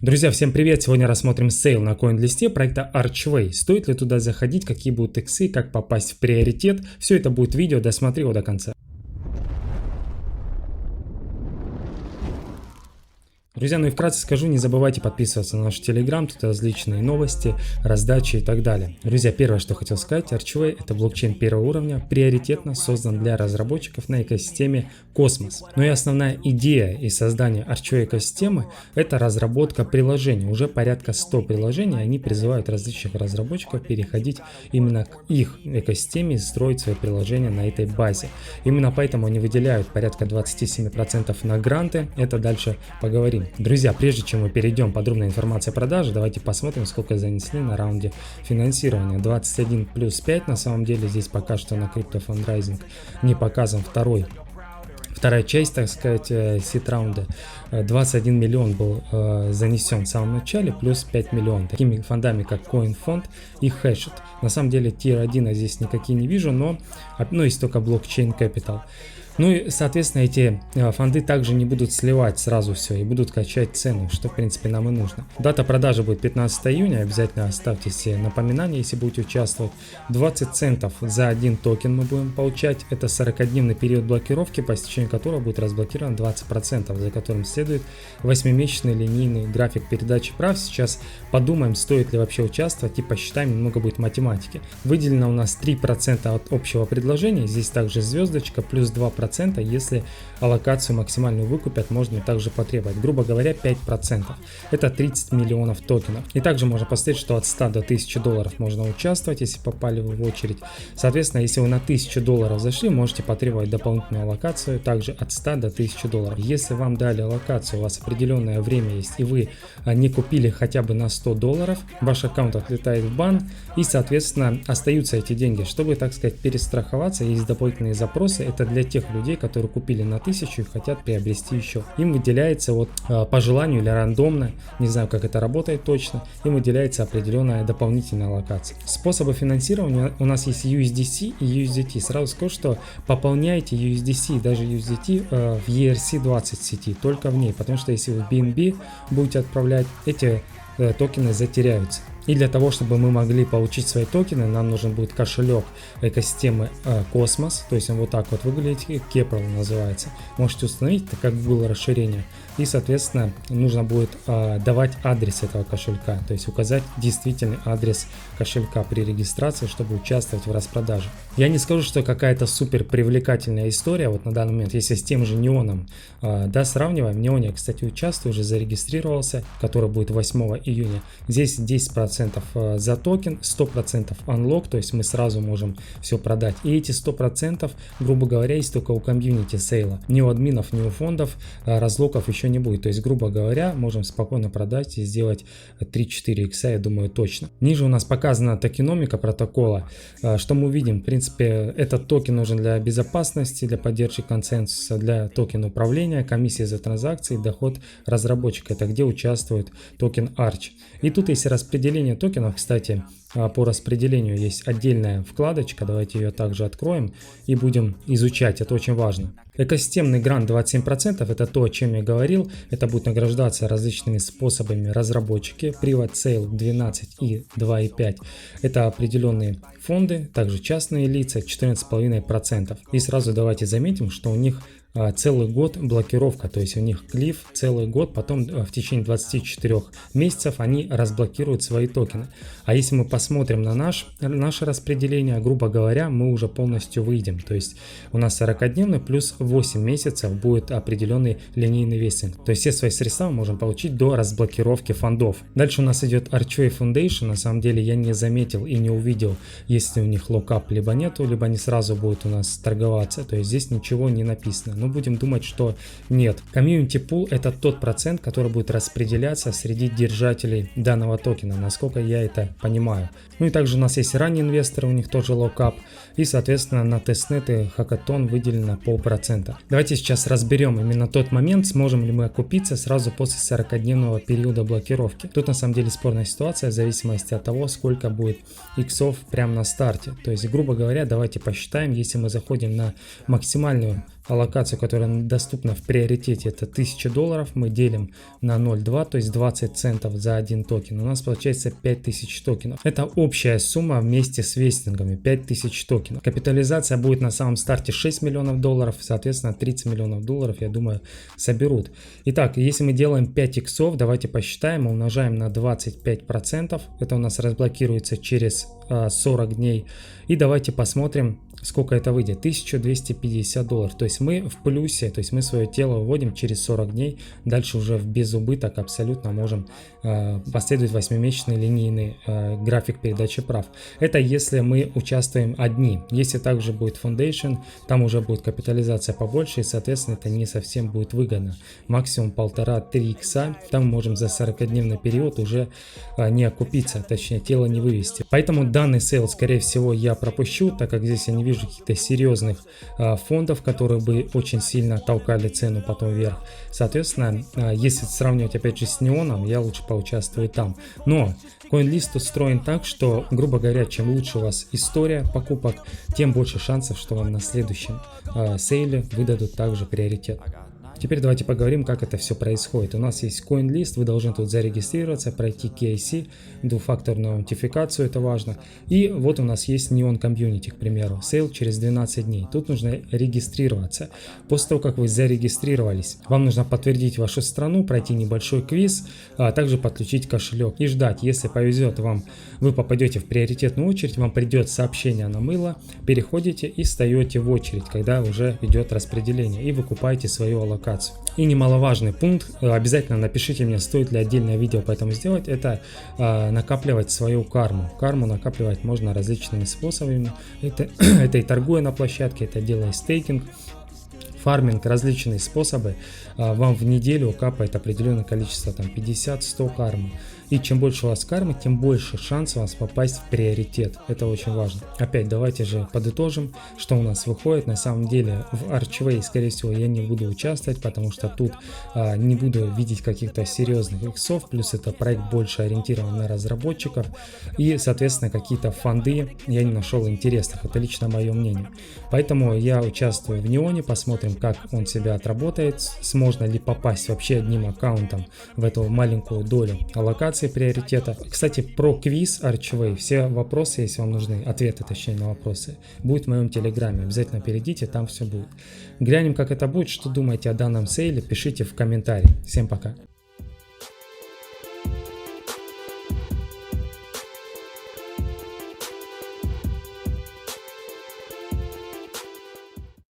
Друзья, всем привет! Сегодня рассмотрим сейл на CoinList проекта Archway. Стоит ли туда заходить, какие будут иксы, как попасть в приоритет. Все это будет видео, досмотри его до конца. Друзья, ну и вкратце скажу, не забывайте подписываться на наш Telegram, тут различные новости, раздачи и так далее. Друзья, первое, что хотел сказать, Archway — это блокчейн первого уровня, приоритетно создан для разработчиков на экосистеме Космос. Но и основная идея и создание Archway экосистемы — это разработка приложений. Уже порядка 100 приложений, они призывают различных разработчиков переходить именно к их экосистеме и строить свои приложения на этой базе. Именно поэтому они выделяют порядка 27% на гранты, это дальше поговорим. Друзья, прежде чем мы перейдем к подробной информации о продаже, давайте посмотрим, сколько занесли на раунде финансирования. 21 плюс 5 на самом деле, здесь пока что на Crypto Fundraising не показан вторая часть, так сказать, сид-раунда. 21 миллион был занесен в самом начале, плюс 5 миллионов. Такими фондами, как CoinFund и Hashit. На самом деле, Tier 1 я здесь никакие не вижу, но есть только Blockchain Capital. Ну и, соответственно, эти фонды также не будут сливать сразу все и будут качать цену, что, в принципе, нам и нужно. Дата продажи будет 15 июня, обязательно оставьте себе напоминание, если будете участвовать. 20 центов за один токен мы будем получать. Это 40-дневный период блокировки, по истечению которого будет разблокировано 20%, за которым следует 8-месячный линейный график передачи прав. Сейчас подумаем, стоит ли вообще участвовать, и посчитаем, немного будет математики. Выделено у нас 3% от общего предложения, здесь также звездочка, плюс 2%. Если аллокацию максимальную выкупят, можно также потребовать. Грубо говоря, 5%. Это 30 миллионов токенов. И также можно посмотреть, что от 100 до 1000 долларов можно участвовать, если попали в очередь. Соответственно, если вы на 1000 долларов зашли, можете потребовать дополнительную аллокацию, также от 100 до 1000 долларов. Если вам дали аллокацию, у вас определенное время есть, и вы не купили хотя бы на 100 долларов, ваш аккаунт отлетает в бан, и, соответственно, остаются эти деньги. Чтобы, так сказать, перестраховаться, есть дополнительные запросы. Это для тех людей, которые купили на 1000 и хотят приобрести еще. Им выделяется по желанию или рандомно, не знаю, как это работает точно, им выделяется определенная дополнительная аллокация. Способы финансирования у нас есть USDC и USDT. Сразу скажу, что пополняйте USDC, даже USDT в ERC20 сети, только в ней, потому что если вы в BNB будете отправлять, эти токены затеряются. И для того, чтобы мы могли получить свои токены, нам нужен будет кошелек экосистемы Космос. То есть он вот так вот выглядит, Keprel называется. Можете установить, это как было расширение. И, соответственно, нужно будет давать адрес этого кошелька. То есть указать действительный адрес кошелька при регистрации, чтобы участвовать в распродаже. Я не скажу, что какая-то супер привлекательная история вот на данный момент. Если с тем же Неоном сравниваем. В Неоне, кстати, участвую, уже зарегистрировался, который будет 8 июня. Здесь 10% за токен, 100% unlock, то есть мы сразу можем все продать. И эти 100%, грубо говоря, есть только у комьюнити сейла. Ни у админов, ни у фондов разлоков еще не будет. То есть, грубо говоря, можем спокойно продать и сделать 3-4 икса, я думаю, точно. Ниже у нас показана токеномика протокола. Что мы увидим? В принципе, этот токен нужен для безопасности, для поддержки консенсуса, для токена управления, комиссия за транзакции, доход разработчика. Это где участвует токен Arch. И тут есть распределение токенов, кстати, по распределению есть отдельная вкладочка, давайте ее также откроем и будем изучать, это очень важно. Экосистемный грант 27%, это то, о чем я говорил, это будет награждаться различными способами разработчики, Private Sale 12 и 2,5, это определенные фонды, также частные лица 14,5%. И сразу давайте заметим, что у них целый год блокировка, то есть у них клифф целый год, потом в течение 24 месяцев они разблокируют свои токены. А если мы посмотрим на наше распределение, грубо говоря, мы уже полностью выйдем, то есть у нас 40-дневный плюс 8 месяцев будет определенный линейный вестинг, то есть все свои средства мы можем получить до разблокировки фондов. Дальше у нас идет Archway Foundation, на самом деле я не заметил и не увидел, если у них локап либо нету, либо они сразу будут у нас торговаться, то есть здесь ничего не написано. Но будем думать, что нет. Community Pool — это тот процент, который будет распределяться среди держателей данного токена, насколько я это понимаю. Ну и также у нас есть ранние инвесторы, у них тоже локап. И, соответственно, на тестнет и хакатон выделено 0,5%. Давайте сейчас разберем именно тот момент, сможем ли мы окупиться сразу после 40-дневного периода блокировки. Тут на самом деле спорная ситуация в зависимости от того, сколько будет иксов прямо на старте. То есть, грубо говоря, давайте посчитаем, если мы заходим на максимальную аллокацию, которая доступна в приоритете, это $1000, мы делим на 0,2, то есть 20 центов за один токен, у нас получается 5000 токенов. Это общая сумма вместе с вестингами, 5000 токенов. Капитализация будет на самом старте $6 миллионов, соответственно $30 миллионов, я думаю, соберут. Итак, если мы делаем 5 иксов, давайте посчитаем, умножаем на 25%, это у нас разблокируется через 40 дней. И давайте посмотрим, сколько это выйдет. $1250. То есть мы в плюсе, то есть мы свое тело выводим через 40 дней. Дальше уже в безубыток абсолютно можем последовать 8-месячный линейный график передачи прав. Это если мы участвуем одни. Если также будет Foundation, там уже будет капитализация побольше, и соответственно это не совсем будет выгодно. Максимум 1,5-3 икса. Там мы можем за 40-дневный период уже не окупиться, точнее тело не вывести. Поэтому данный сейл, скорее всего, я пропущу, так как здесь я не вижу каких-то серьезных фондов, которые бы очень сильно толкали цену потом вверх. Соответственно, если сравнивать опять же с неоном, я лучше поучаствую там. Но CoinList устроен так, что, грубо говоря, чем лучше у вас история покупок, тем больше шансов, что вам на следующем сейле выдадут также приоритет. Теперь давайте поговорим, как это все происходит. У нас есть CoinList, вы должны тут зарегистрироваться, пройти KYC, двухфакторную аутентификацию, это важно. И вот у нас есть Neon Community, к примеру, сейл через 12 дней. Тут нужно регистрироваться. После того, как вы зарегистрировались, вам нужно подтвердить вашу страну, пройти небольшой квиз, а также подключить кошелек и ждать. Если повезет вам, вы попадете в приоритетную очередь, вам придет сообщение на мыло, переходите и встаете в очередь, когда уже идет распределение, и выкупаете свою аллокацию. И немаловажный пункт, обязательно напишите мне, стоит ли отдельное видео по этому сделать, это накапливать свою карму. Карму накапливать можно различными способами, это и торгуя на площадке, это делая стейкинг, фарминг, различные способы. Вам в неделю капает определенное количество, там 50-100 кармы. И чем больше у вас кармы, тем больше шанс у вас попасть в приоритет. Это очень важно. Опять давайте же подытожим, что у нас выходит. На самом деле в Archway, скорее всего, я не буду участвовать, потому что тут не буду видеть каких-то серьезных иксов. Плюс это проект больше ориентирован на разработчиков. И, соответственно, какие-то фонды я не нашел интересных. Это лично мое мнение. Поэтому я участвую в Неоне. Посмотрим, как он себя отработает. Сможно ли попасть вообще одним аккаунтом в эту маленькую долю аллокации приоритета. Кстати, про квиз Archway, все вопросы, если вам нужны, ответы точнее на вопросы, будет в моем телеграме. Обязательно перейдите, там все будет. Глянем, как это будет, что думаете о данном сейле, пишите в комментарии. Всем пока.